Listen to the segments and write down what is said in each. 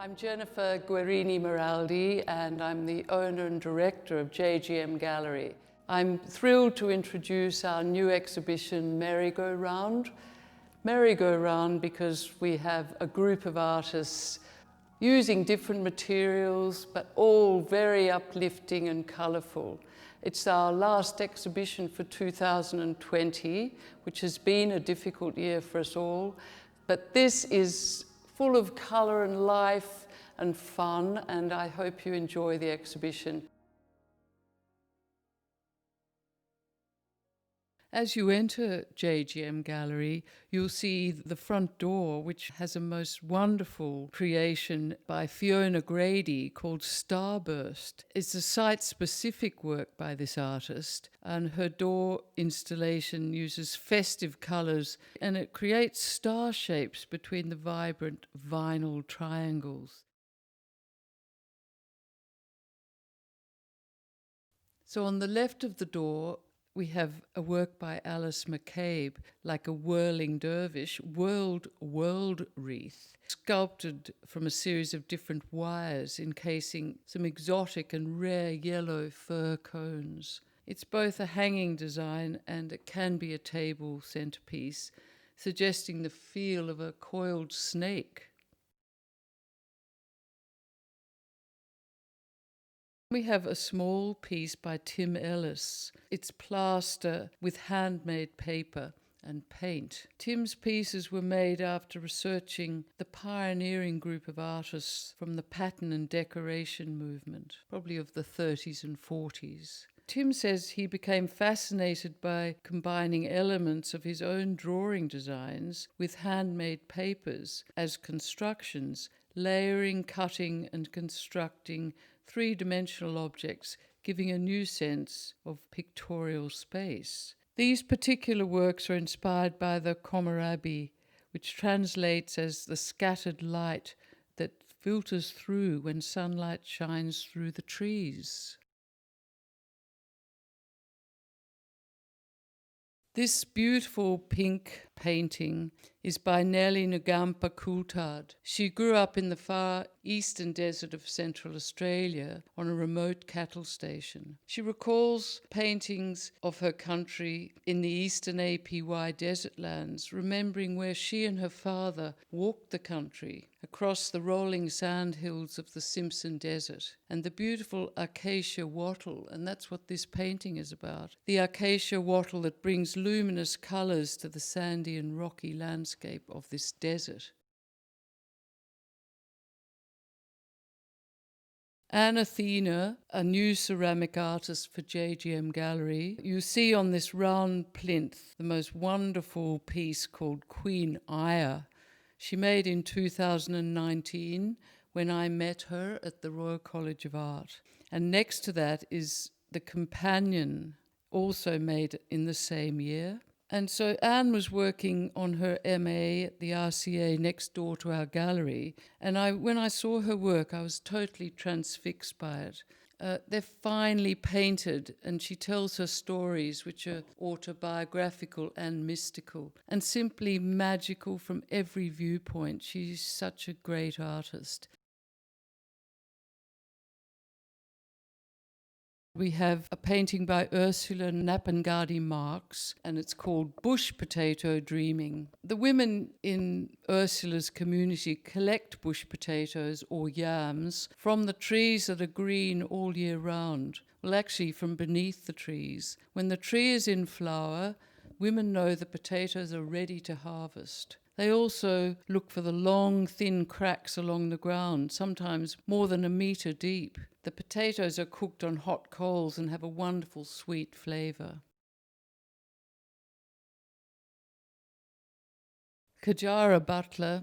I'm Jennifer Guerini Meraldi, and I'm the owner and director of JGM Gallery. I'm thrilled to introduce our new exhibition, Merry-Go-Round. Merry-Go-Round because we have a group of artists using different materials, but all very uplifting and colourful. It's our last exhibition for 2020, which has been a difficult year for us all, but this is full of colour and life and fun, and I hope you enjoy the exhibition. As you enter JGM Gallery, you'll see the front door, which has a most wonderful creation by FIONA GRADY called Starburst. It's a site-specific work by this artist, and her door installation uses festive colours, and it creates star shapes between the vibrant vinyl triangles. So on the left of the door, we have a work by Alice McCabe, like a whirling dervish, world wreath, sculpted from a series of different wires encasing some exotic and rare yellow fir cones. It's both a hanging design and it can be a table centerpiece, suggesting the feel of a coiled snake. We have a small piece by Tim Ellis. It's plaster with handmade paper and paint. Tim's pieces were made after researching the pioneering group of artists from the pattern and decoration movement, probably of the 30s and 40s. Tim says he became fascinated by combining elements of his own drawing designs with handmade papers as constructions, layering, cutting and constructing three-dimensional objects, giving a new sense of pictorial space. These particular works are inspired by the Kohlrabi, which translates as the scattered light that filters through when sunlight shines through the trees. This beautiful pink painting is by NELLIE COULTHARD. She grew up in the far eastern desert of Central Australia on a remote cattle station. She recalls paintings of her country in the eastern APY desert lands, remembering where she and her father walked the country across the rolling sand hills of the Simpson Desert and the beautiful acacia wattle, and that's what this painting is about. The acacia wattle that brings luminous colours to the sandy and rocky landscape of this desert. ATHENA, a new ceramic artist for JGM Gallery. You see on this round plinth the most wonderful piece called Queen Aya. She made in 2019 when I met her at the Royal College of Art. And next to that is the companion, also made in the same year. And so Anne was working on her MA at the RCA next door to our gallery, and when I saw her work, I was totally transfixed by it. They're finely painted, and she tells her stories, which are autobiographical and mystical, and simply magical from every viewpoint. She's such a great artist. We have a painting by Ursula NAPANGARDI Marx, and it's called Bush Potato Dreaming. The women in Ursula's community collect bush potatoes or yams from the trees that are green all year round. Well, actually from beneath the trees. When the tree is in flower, women know the potatoes are ready to harvest. They also look for the long, thin cracks along the ground, sometimes more than a metre deep. The potatoes are cooked on hot coals and have a wonderful sweet flavour. KATJARRA BUTLER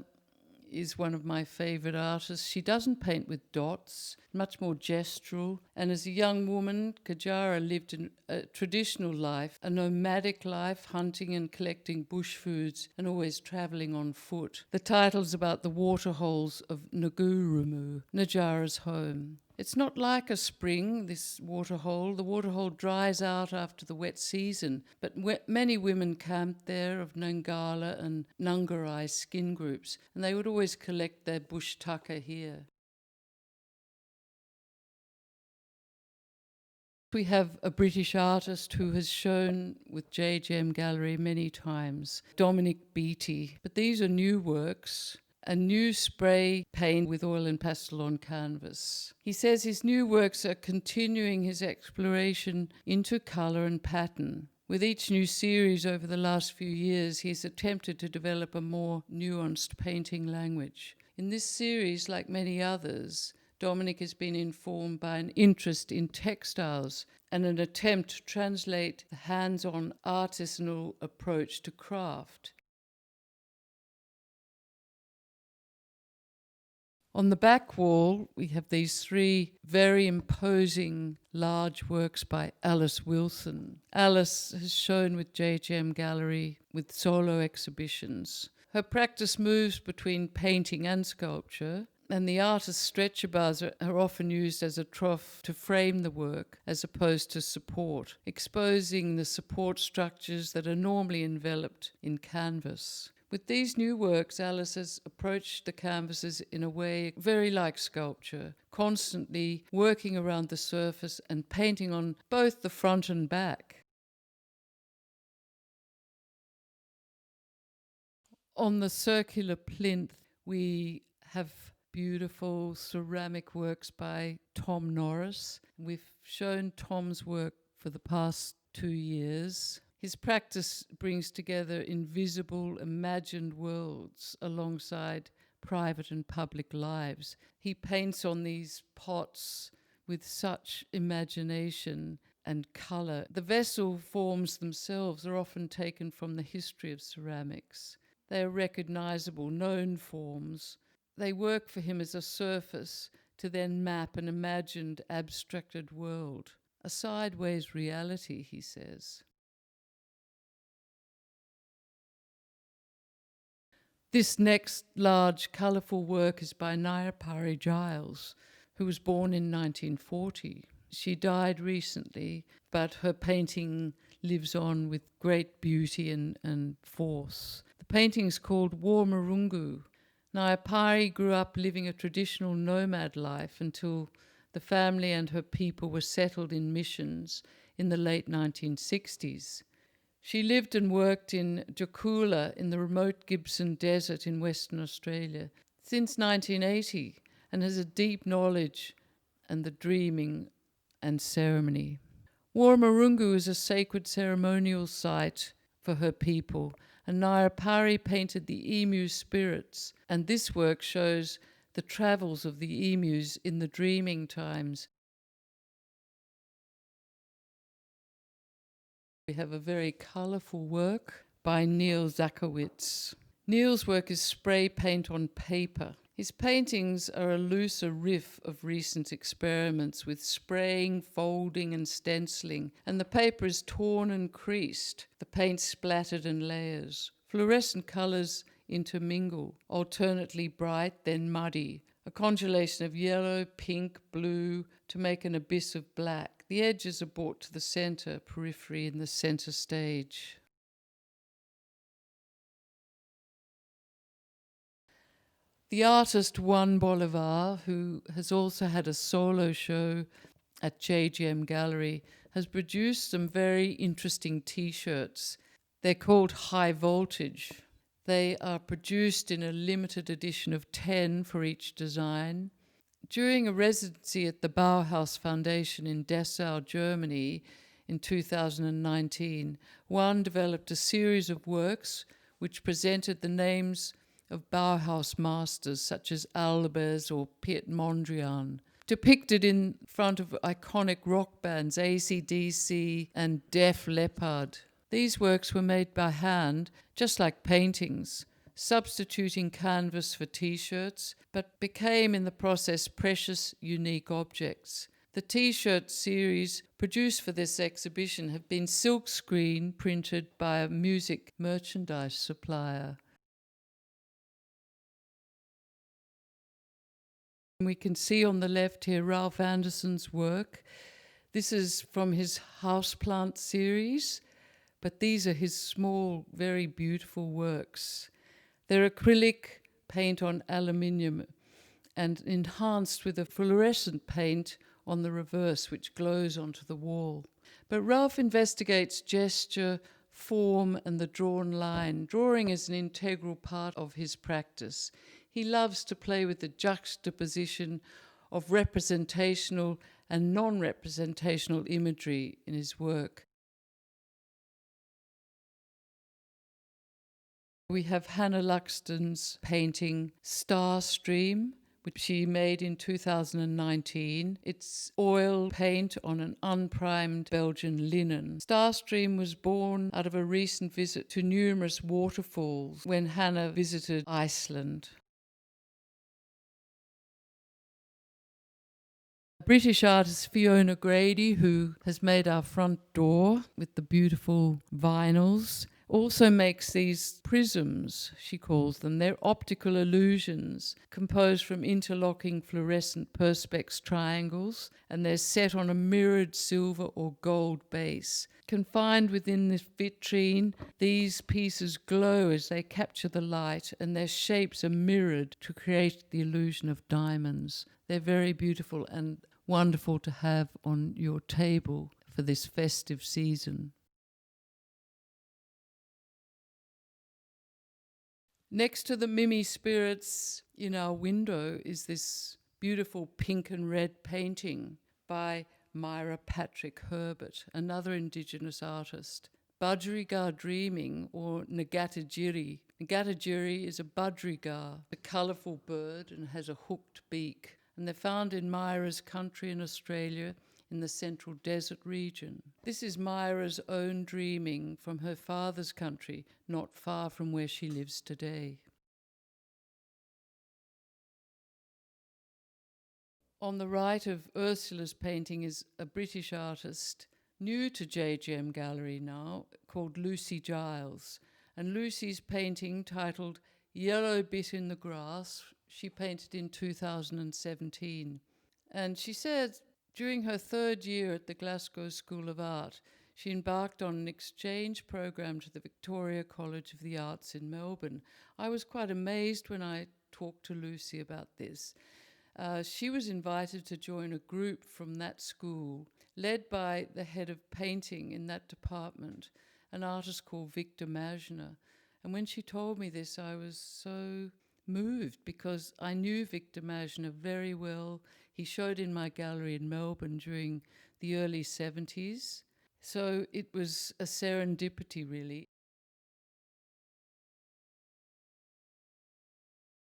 is one of my favourite artists. She doesn't paint with dots, much more gestural. And as a young woman, KATJARRA lived a traditional life, a nomadic life, hunting and collecting bush foods and always travelling on foot. The title's about the waterholes of Ngurumu, Najara's home. It's not like a spring, this waterhole. The waterhole dries out after the wet season, but many women camped there of Nangala and Nungarai skin groups, and they would always collect their bush tucker here. We have a British artist who has shown with JGM Gallery many times, Dominic Beattie. But these are new works, a new spray paint with oil and pastel on canvas. He says his new works are continuing his exploration into colour and pattern. With each new series over the last few years, he's attempted to develop a more nuanced painting language. In this series, like many others, Dominic has been informed by an interest in textiles and an attempt to translate the hands-on artisanal approach to craft. On the back wall, we have these three very imposing large works by Alice Wilson. Alice has shown with JGM Gallery with solo exhibitions. Her practice moves between painting and sculpture, and the artist's stretcher bars are often used as a trough to frame the work as opposed to support, exposing the support structures that are normally enveloped in canvas. With these new works, Alice has approached the canvases in a way very like sculpture, constantly working around the surface and painting on both the front and back. On the circular plinth, we have beautiful ceramic works by Tom Norris. We've shown Tom's work for the past 2 years. His practice brings together invisible, imagined worlds alongside private and public lives. He paints on these pots with such imagination and colour. The vessel forms themselves are often taken from the history of ceramics. They are recognisable, known forms. They work for him as a surface to then map an imagined, abstracted world. A sideways reality, he says. This next large, colourful work is by NYARAPAYI Giles, who was born in 1940. She died recently, but her painting lives on with great beauty and force. The painting is called Warmarungu. NYARAPAYI grew up living a traditional nomad life until the family and her people were settled in missions in the late 1960s. She lived and worked in Jukula in the remote Gibson Desert in Western Australia since 1980 and has a deep knowledge and the dreaming and ceremony. Warmarungu is a sacred ceremonial site for her people, and NYARAPAYI painted the emu spirits, and this work shows the travels of the emus in the dreaming times. We have a very colourful work by Neil ZAKEWICZ. Neil's work is spray paint on paper. His paintings are a looser riff of recent experiments with spraying, folding and stenciling, and the paper is torn and creased, the paint splattered in layers. Fluorescent colours intermingle, alternately bright then muddy, a congelation of yellow, pink, blue to make an abyss of black. The edges are brought to the centre periphery in the centre stage. The artist Juan Bolivar, who has also had a solo show at JGM Gallery, has produced some very interesting T-shirts. They're called High Voltage. They are produced in a limited edition of 10 for each design. During a residency at the Bauhaus Foundation in Dessau, Germany in 2019, Juan developed a series of works which presented the names of Bauhaus masters such as Albers or Piet Mondrian, depicted in front of iconic rock bands AC/DC and Def Leppard. These works were made by hand, just like paintings, substituting canvas for T-shirts, but became in the process precious, unique objects. The T-shirt series produced for this exhibition have been silkscreen printed by a music merchandise supplier. We can see on the left here Ralph Anderson's work. This is from his houseplant series, but these are his small, very beautiful works. They're acrylic paint on aluminium and enhanced with a fluorescent paint on the reverse, which glows onto the wall. But Ralph investigates gesture, form, and the drawn line. Drawing is an integral part of his practice. He loves to play with the juxtaposition of representational and non-representational imagery in his work. We have Hannah Luxton's painting Star Stream, which she made in 2019. It's oil paint on an unprimed Belgian linen. Starstream was born out of a recent visit to numerous waterfalls when Hannah visited Iceland. British artist Fiona Grady, who has made our front door with the beautiful vinyls, also makes these prisms, she calls them. They're optical illusions composed from interlocking fluorescent perspex triangles, and they're set on a mirrored silver or gold base. Confined within this vitrine, these pieces glow as they capture the light, and their shapes are mirrored to create the illusion of diamonds. They're very beautiful and wonderful to have on your table for this festive season. Next to the Mimi spirits in our window is this beautiful pink and red painting by MYRA Patrick Herbert, another Indigenous artist. Budgerigar Dreaming, or Ngatajiri. Ngatajiri is a budgerigar, a colourful bird, and has a hooked beak. And they're found in MYRA's country in Australia, in the Central Desert region. This is MYRA's own dreaming from her father's country, not far from where she lives today. On the right of Ursula's painting is a British artist, new to JGM Gallery now, called Lucy Giles. And Lucy's painting, titled Yellow Bit in the Grass, she painted in 2017. And she said, during her third year at the Glasgow School of Art, she embarked on an exchange program to the Victoria College of the Arts in Melbourne. I was quite amazed when I talked to Lucy about this. She was invited to join a group from that school, led by the head of painting in that department, an artist called Victor Majner. And when she told me this, I was so moved because I knew Victor Majner very well. He showed in my gallery in Melbourne during the early 70s. So it was a serendipity, really.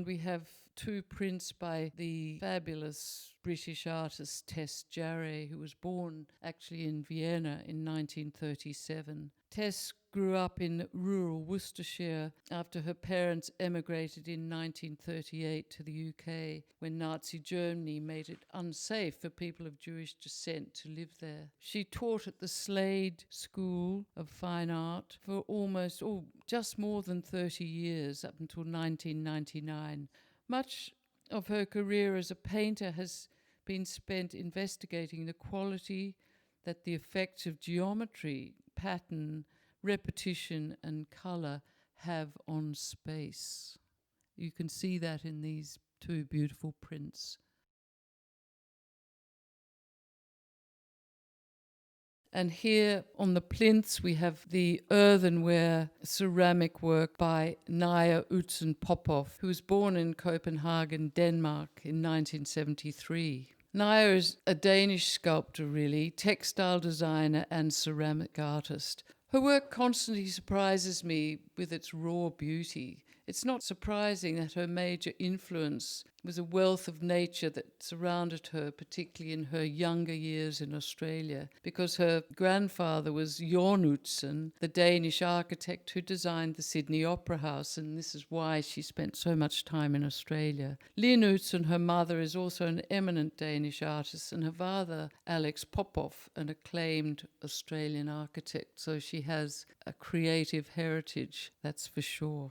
We have two prints by the fabulous British artist TESS, who was born actually in Vienna in 1937. Tess grew up in rural Worcestershire after her parents emigrated in 1938 to the UK when Nazi Germany made it unsafe for people of Jewish descent to live there. She taught at the Slade School of Fine Art for just more than 30 years, up until 1999. Much of her career as a painter has been spent investigating the quality that the effects of geometry, pattern, repetition and colour have on space. You can see that in these two beautiful prints. And here on the plinths we have the earthenware ceramic work by NAJA POPOV, who was born in Copenhagen, Denmark in 1973. NAJA is a Danish sculptor, really, textile designer and ceramic artist. Her work constantly surprises me with its raw beauty. It's not surprising that her major influence was a wealth of nature that surrounded her, particularly in her younger years in Australia, because her grandfather was Jon Utzon, the Danish architect who designed the Sydney Opera House, and this is why she spent so much time in Australia. Lene Utzon, her mother, is also an eminent Danish artist, and her father, Alex Popov, an acclaimed Australian architect, so she has a creative heritage, that's for sure.